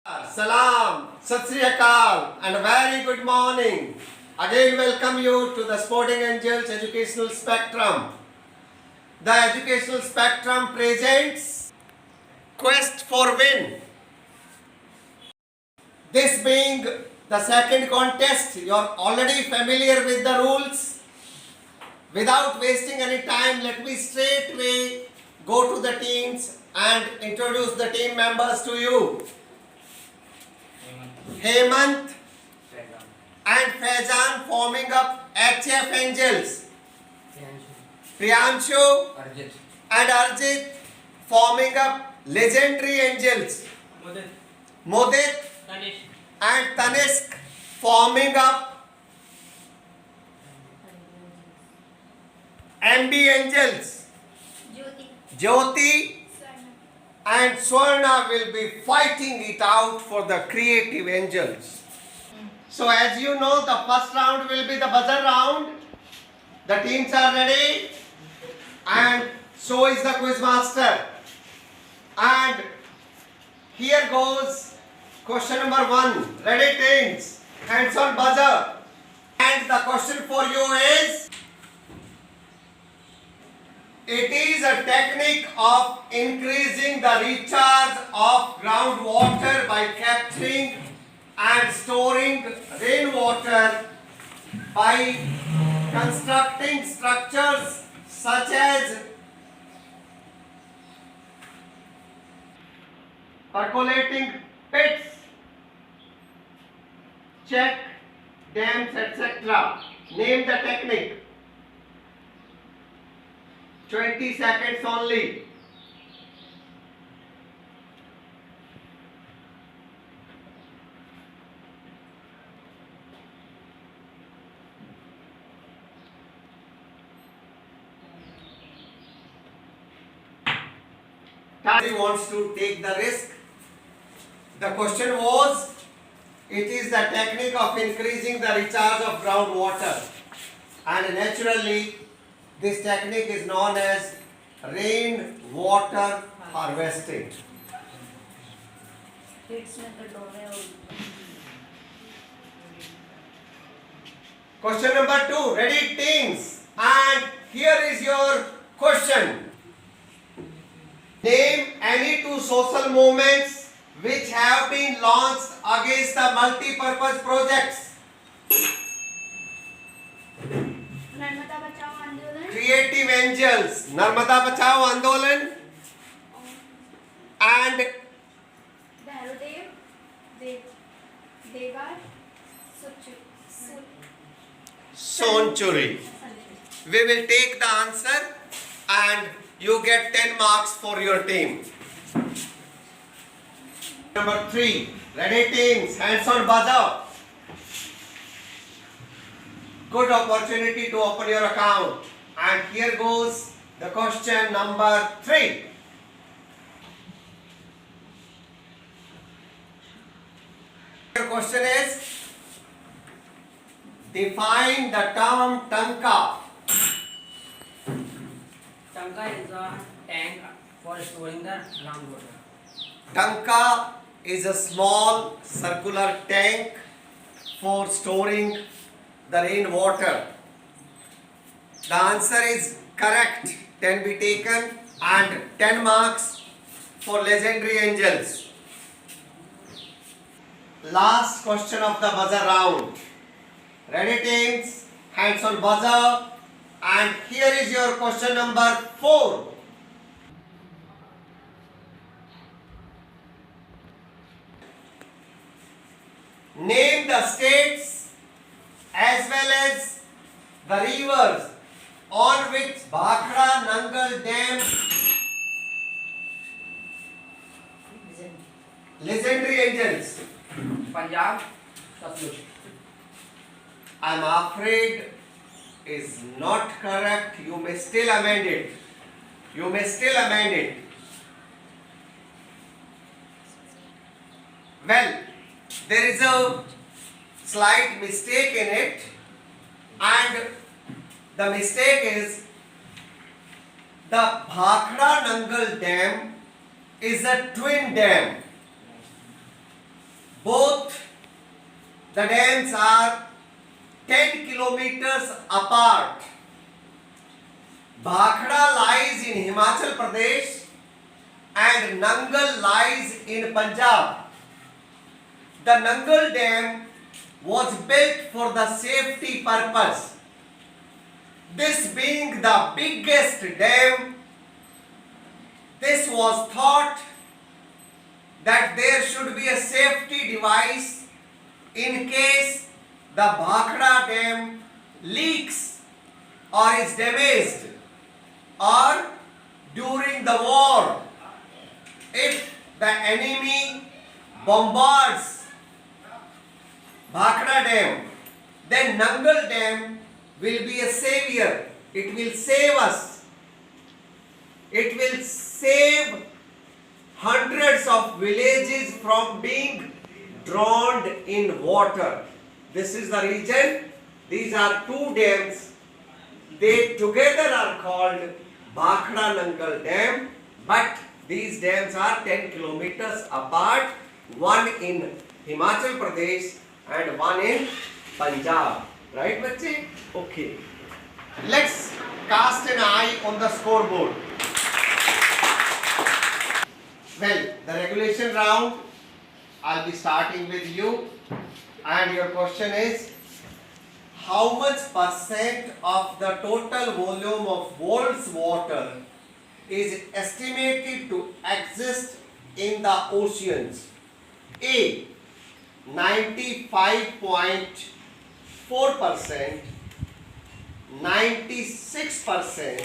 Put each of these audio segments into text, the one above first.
Salam, Sat Sri Akal, and a very good morning. Again, welcome you to the Sporting Angels Educational Spectrum. The Educational Spectrum presents Quest for Win. This being the second contest, you are already familiar with the rules. Without wasting any time, let me straightway go to the teams and introduce the team members to you. Hemant and Faizan forming up HF Angels. Priyanshu and Arjit forming up Legendary Angels. Modit and Tanishq forming up MB Angels. Jyoti and Swarna will be fighting it out for the Creative Angels. So as you know, the first round will be the buzzer round. The teams are ready and so is the quiz master. And here goes question number 1. Ready teams? Hands on buzzer. And the question for you is, it is a technique of increasing the recharge of groundwater by capturing and storing rainwater by constructing structures such as percolating pits, check dams, etc. Name the technique. 20 seconds only. Tari wants to take the risk. The question was, it is the technique of increasing the recharge of groundwater, and naturally this technique is known as rainwater harvesting. Question number 2. Ready teams? And here is your question. Name any two social movements which have been launched against the multi-purpose projects. Creative Angels, Narmada Bachao Andolan and Sonchuri. We will take the answer and you get 10 marks for your team. Number 3. Ready teams, hands on buzzer. Good opportunity to open your account. And here goes the question number 3. Your question is, define the term tanka. Tanka is a tank for storing the groundwater. Tanka is a small circular tank for storing the rainwater. The answer is correct. 10 be taken and 10 marks for Legendary Angels. Last question of the buzzer round. Ready teams? Hands on buzzer. And here is your question number 4. Name the states as well as the rivers on which Bhakra Nangal Dam, Legendary Angels. Punjab, Satluj. I am afraid is not correct. You may still amend it. You may still amend it. Well, there is a slight mistake in it, and the mistake is the Bhakra Nangal Dam is a twin dam. The dams are 10 kilometers apart. Bhakhra lies in Himachal Pradesh and Nangal lies in Punjab. The Nangal Dam was built for the safety purpose. This being the biggest dam, this was thought that there should be a safety device in case the Bhakhra Dam leaks or is damaged, or during the war, if the enemy bombards Bhakhra Dam, then Nangal Dam will be a savior. It will save us. It will save hundreds of villages from being drowned in water. This is the reason these are two dams. They together are called Bhakhra Nangal Dam, but these dams are 10 kilometers apart, one in Himachal Pradesh and one in Punjab. Right, bache? Okay. Let's cast an eye on the scoreboard. Well, the regulation round, I'll be starting with you, and your question is, how much percent of the total volume of world's water is estimated to exist in the oceans? A. 95.4%, 96%,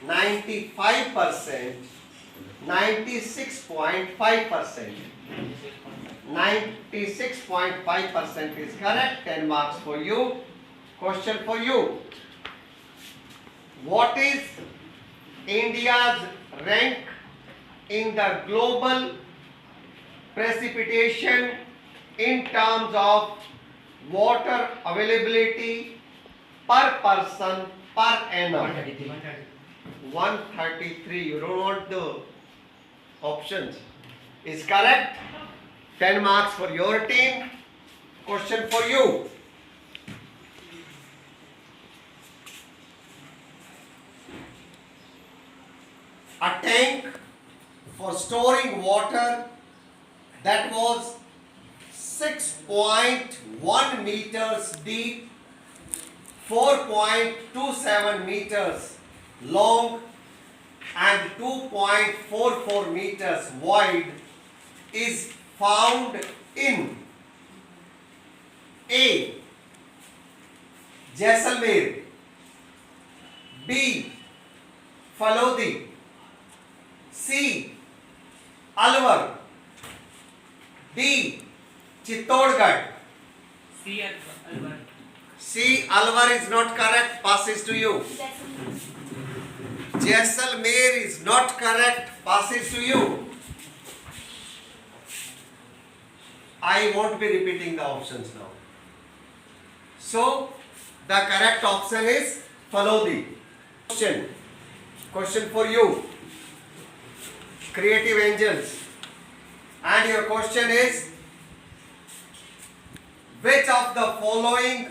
95%, 96.5%. 96.5% is correct. 10 marks for you. Question for you. What is India's rank in the global precipitation in terms of water availability per person per annum? 133. You don't want the options. Is correct. 10 marks for your team. Question for you. A tank for storing water that was 6.1 meters deep, 4.27 meters long and 2.44 meters wide is found in A. Jaisalmer, B. Falodi, C. Alwar, D. Chittorgarh. C. Alwar. C. Alwar is not correct, passes to you. Jaisalmer is not correct, passes to you. I won't be repeating the options now. So, the correct option is Falodi. Question for you. Creative Angels. And your question is, which of the following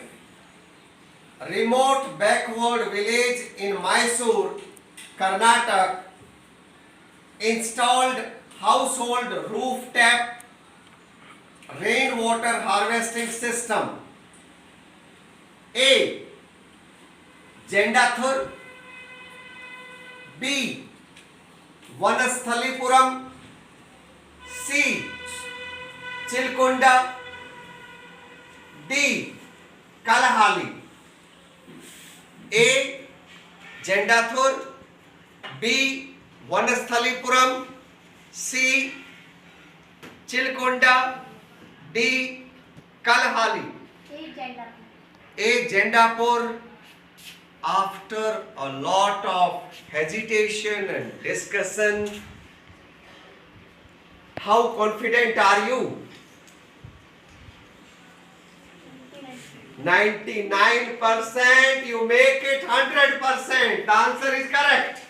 remote backward village in Mysore, Karnataka installed household roof tap rainwater harvesting system? A. Jendathur, B. Vanasthalipuram, C. Chilkunda, D. Kalahali. A. Jendathur, B. Vanasthalipuram, C. Chilkunda, D. Kalahali. A. Jendapur. After a lot of hesitation and discussion, how confident are you? 99%. You make it 100%. The answer is correct.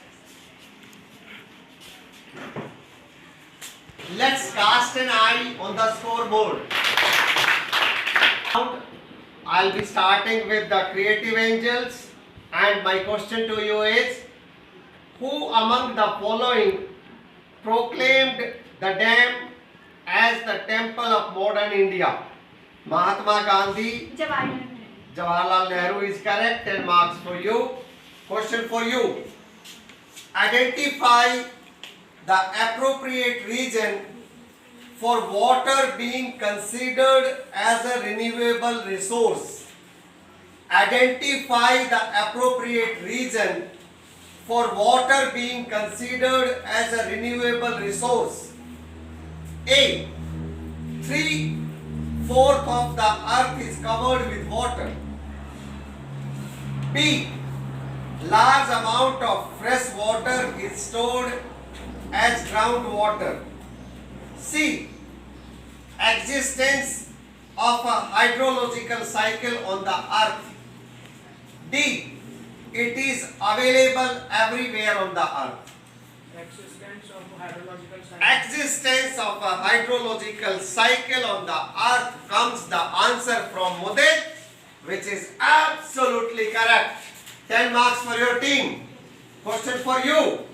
Let's cast an eye on the scoreboard. I'll be starting with the creative angels, and my question to you is, who among the following proclaimed the dam as the temple of modern India? Mahatma Gandhi, Jawaharlal Nehru is correct, 10 marks for you. Question for you. Identify the appropriate region for water being considered as a renewable resource. Identify the appropriate region for water being considered as a renewable resource. A. 3/4 of the earth is covered with water. B. Large amount of fresh water is stored as groundwater. C. Existence of a hydrological cycle on the earth. D. It is available everywhere on the earth. Existence of hydrological cycle. Existence of a hydrological cycle on the earth comes the answer from Mudit, which is absolutely correct. 10 marks for your team. Question for you.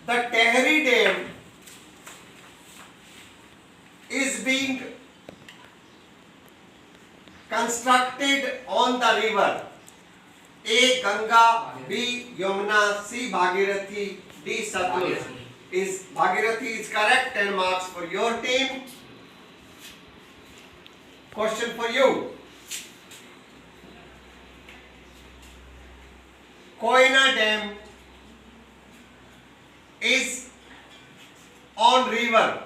The Tehri Dam is being constructed on the river. A. Ganga, B. Yamuna, C. Bhagirathi, D. Satluj. Bhagirathi is correct. 10 marks for your team. Question for you. Koyna Dam is on river.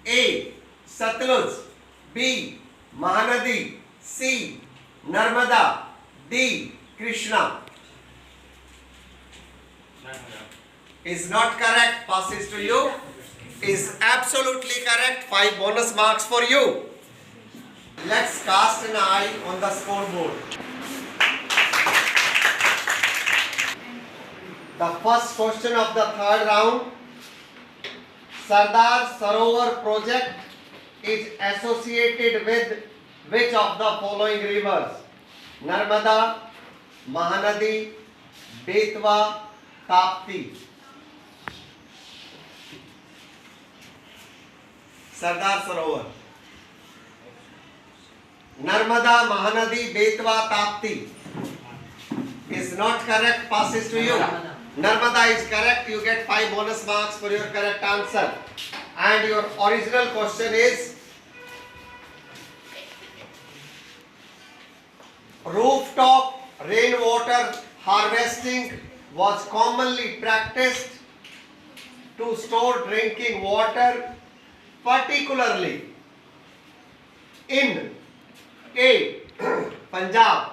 A. Satluj, B. Mahanadi, C. Narmada, D. Krishna. Is not correct. Passes to you. Is absolutely correct. 5 bonus marks for you. Let's cast an eye on the scoreboard. The first question of the third round. Sardar Sarovar project is associated with which of the following rivers? Narmada, Mahanadi, Betwa, Tapti. Sardar Sarovar. Narmada, Mahanadi, Betwa, Tapti. Is not correct. Passes to you. Narmada is correct. You get 5 bonus marks for your correct answer. And your original question is, rooftop rainwater harvesting was commonly practiced to store drinking water, particularly in A. Punjab,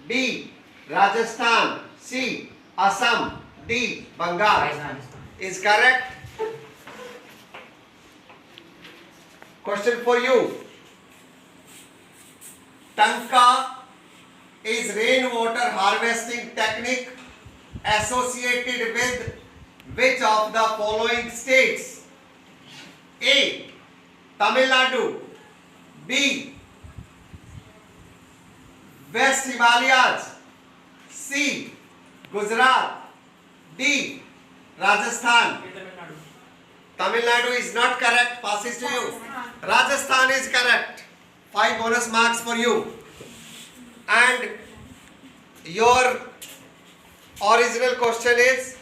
B. Rajasthan, C. Assam, D. Bengal. Is correct. Question for you. Tanka is rainwater harvesting technique associated with which of the following states? A. Tamil Nadu, B. West Himalayas, C. Gujarat, D. Rajasthan. Tamil Nadu is not correct. Passes to you. Rajasthan is correct. 5 bonus marks for you. And your original question is,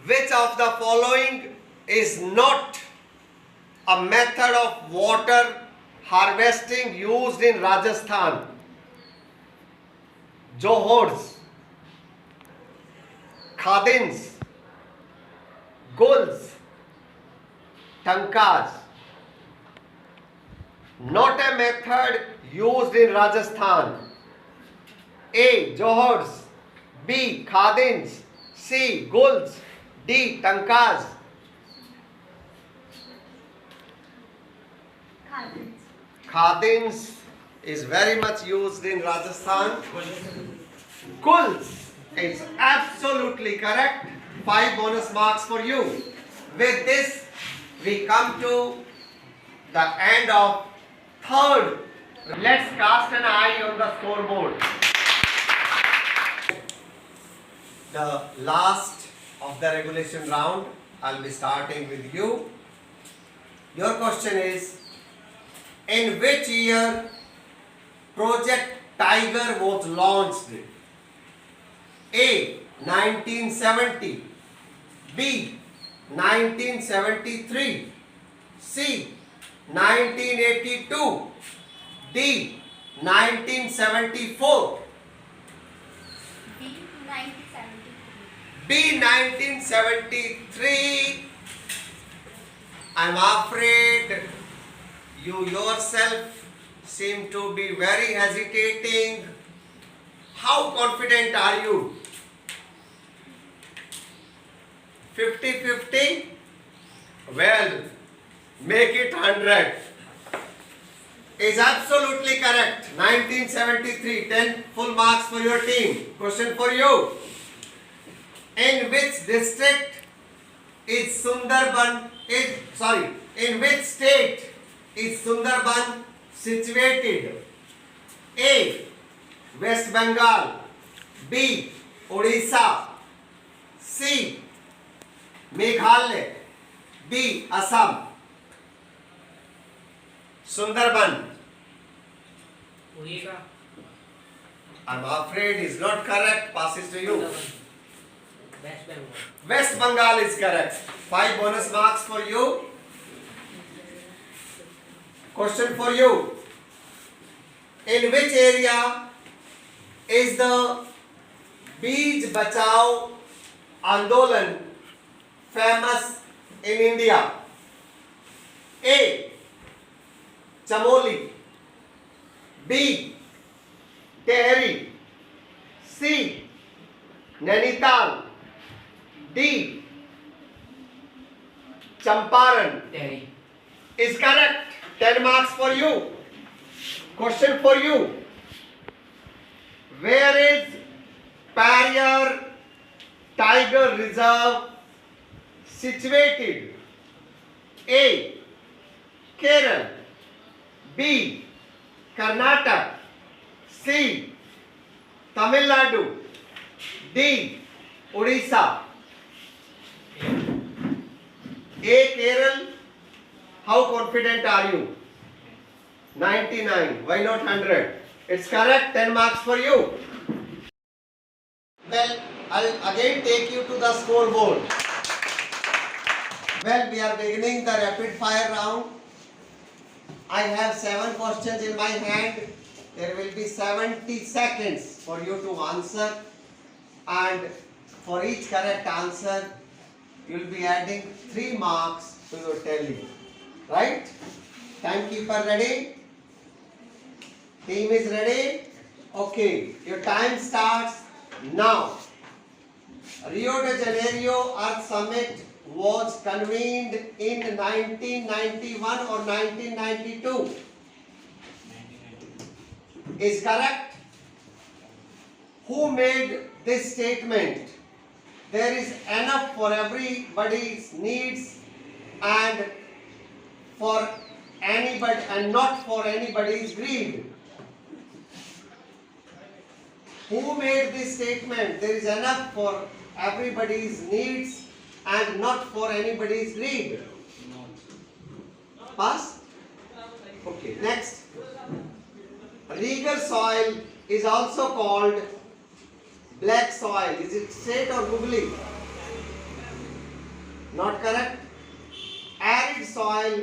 which of the following is not a method of water harvesting used in Rajasthan? Johors, Khadins, Guls, Tankas. Not a method used in Rajasthan. A. Johors, B. Khadins, C. Guls, D. Tankas. Khadins is very much used in Rajasthan. Guls is absolutely correct. 5 bonus marks for you. With this, we come to the end of third. Let's cast an eye on the scoreboard. The last of the regulation round. I'll be starting with you. Your question is, in which year Project Tiger was launched? A. 1970, B. 1973, C. 1982, D. 1974. B. 1973. I'm afraid you yourself seem to be very hesitating. How confident are you? 50-50? Well, make it 100. Is absolutely correct. 1973, 10 full marks for your team. Question for you. In which district is Sundarban, in which state is Sundarban situated? A. West Bengal, B. Odisha, C. Meghalaya, D. Assam. Sundarban. Odisha. I'm afraid is not correct. Passes to you. West Bengal. West Bengal is correct. 5 bonus marks for you. Question for you. In which area is the Beej Bachao Andolan famous in India? A. Chamoli, B. Tehri, C. Nainital, D. Champaran. Delhi. Is correct. 10 marks for you. Question for you. Where is Periyar Tiger Reserve situated? A. Kerala, B. Karnataka, C. Tamil Nadu, D. Odisha. A. Kerala. How confident are you? 99. Why not 100? It's correct. 10 marks for you. Well, I'll again take you to the scoreboard. Well, we are beginning the rapid fire round. I have 7 questions in my hand. There will be 70 seconds for you to answer, and for each correct answer, you will be adding 3 marks to your tally. Right? Timekeeper ready? Team is ready? Okay. Your time starts now. Rio de Janeiro Earth Summit was convened in 1991 or 1992? Is correct. Who made this statement? There is enough for everybody's needs and for anybody and not for anybody's greed. Who made this statement? There is enough for everybody's needs and not for anybody's greed. Pass? Okay, next. Regal soil is also called black soil. Is it straight or googly? Not correct. Arid soil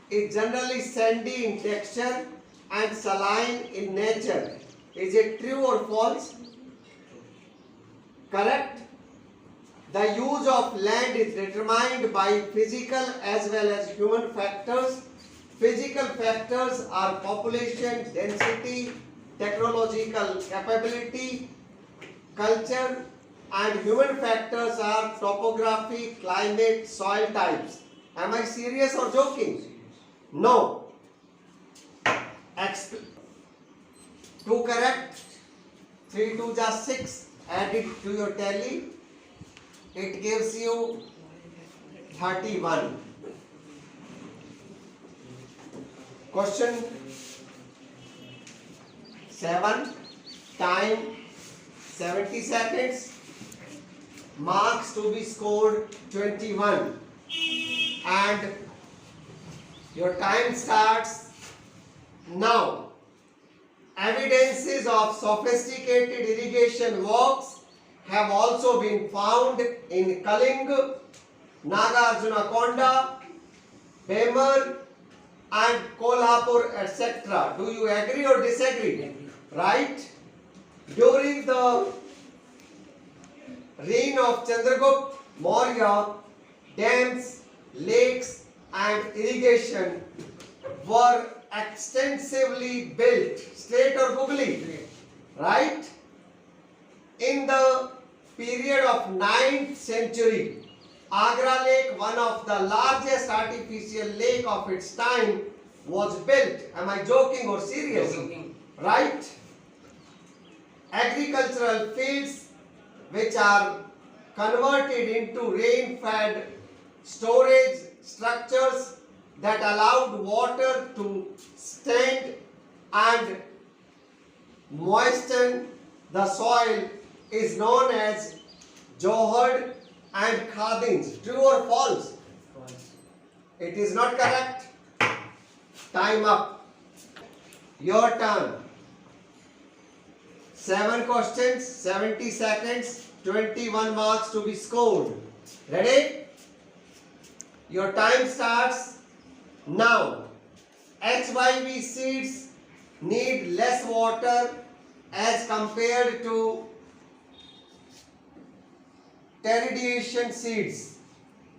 is generally sandy in texture and saline in nature. Is it true or false? Correct. The use of land is determined by physical as well as human factors. Physical factors are population, density, technological capability, culture, and human factors are topography, climate, soil types. Am I serious or joking? No. 2 correct. 3 2 just 6. Add it to your tally. It gives you 31. Question 7. Time 70 seconds. Marks to be scored 21. And your time starts now. Evidences of sophisticated irrigation works have also been found in Kaling, Nagarjunakonda, Bemar and Kolhapur, etc. Do you agree or disagree? Agree. Right? During the reign of Chandragupta Maurya, dams, lakes and irrigation were extensively built. Straight or googly? Great. Right? In the period of 9th century, Agra Lake, one of the largest artificial lake of its time, was built. Am I joking or serious? Joking. Right? Agricultural fields which are converted into rain-fed storage structures that allowed water to stand and moisten the soil is known as Johad and Khadins. True or false? False. It is not correct. Time up. Your turn. 7 questions, 70 seconds, 21 marks to be scored. Ready? Your time starts now. HYV seeds need less water as compared to pteridation seeds,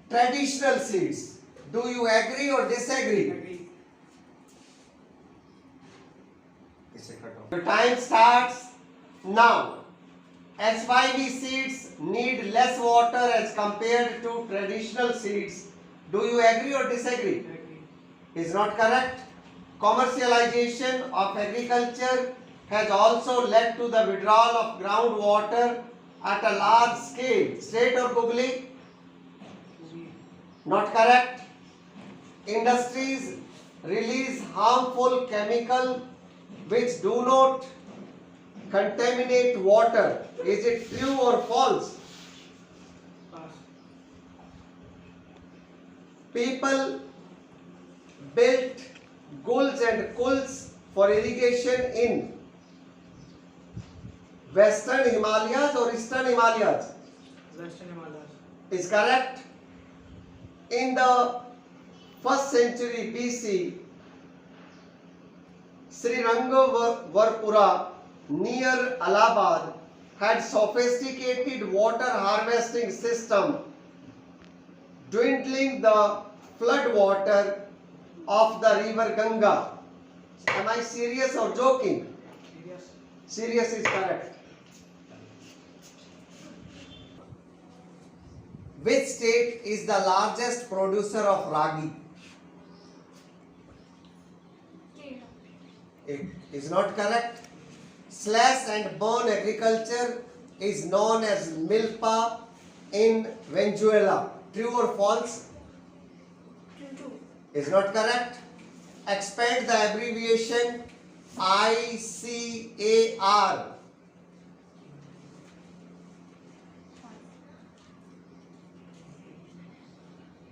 traditional seeds. Do you agree or disagree? Agree. Your time starts now. HYV seeds need less water as compared to traditional seeds. Do you agree or disagree? Agree. Is not correct. Commercialization of agriculture has also led to the withdrawal of groundwater at a large scale. Straight or googly? Not correct. Industries release harmful chemical which do not contaminate water. Is it true or false? Pass. People built gulls and kulls for irrigation in Western Himalayas or Eastern Himalayas? Western Himalayas. Is correct. In the 1st century BC, Srirangavaram near Allahabad had sophisticated water harvesting system, dwindling the flood water of the river Ganga. Am I serious or joking? Serious. Serious is correct. Which state is the largest producer of ragi? It is not correct. Slash and burn agriculture is known as milpa in Venezuela. True or false? True. Is not correct. Expand the abbreviation ICAR.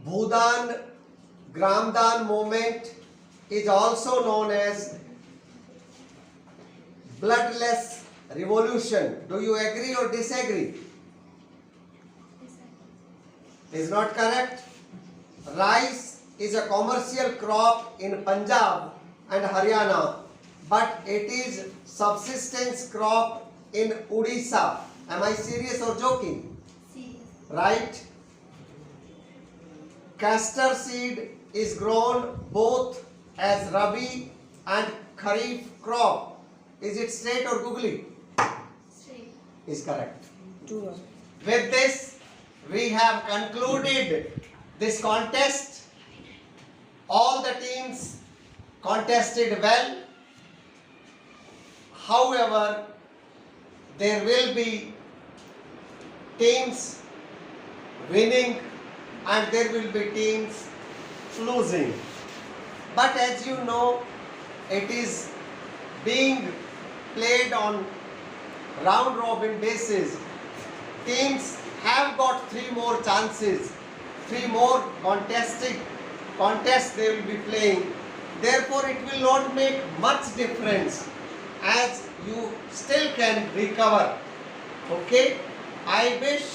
Bhudan Gramdan movement is also known as bloodless revolution. Do you agree or disagree? Is not correct. Rice is a commercial crop in Punjab and Haryana, but it is subsistence crop in Odisha. Am I serious or joking? Right? Castor seed is grown both as Rabi and Kharif crop. Is it straight or googly? Straight. Is correct. True. With this, we have concluded this contest. All the teams contested well. However, there will be teams winning and there will be teams losing. But as you know, it is being played on round robin basis. Teams have got 3 more chances, 3 more contests they will be playing. Therefore, it will not make much difference as you still can recover. Okay? I wish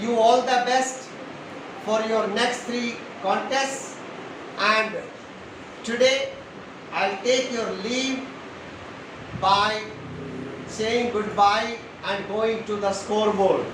you all the best for your next 3 contests, and today I'll take your leave by saying goodbye and going to the scoreboard.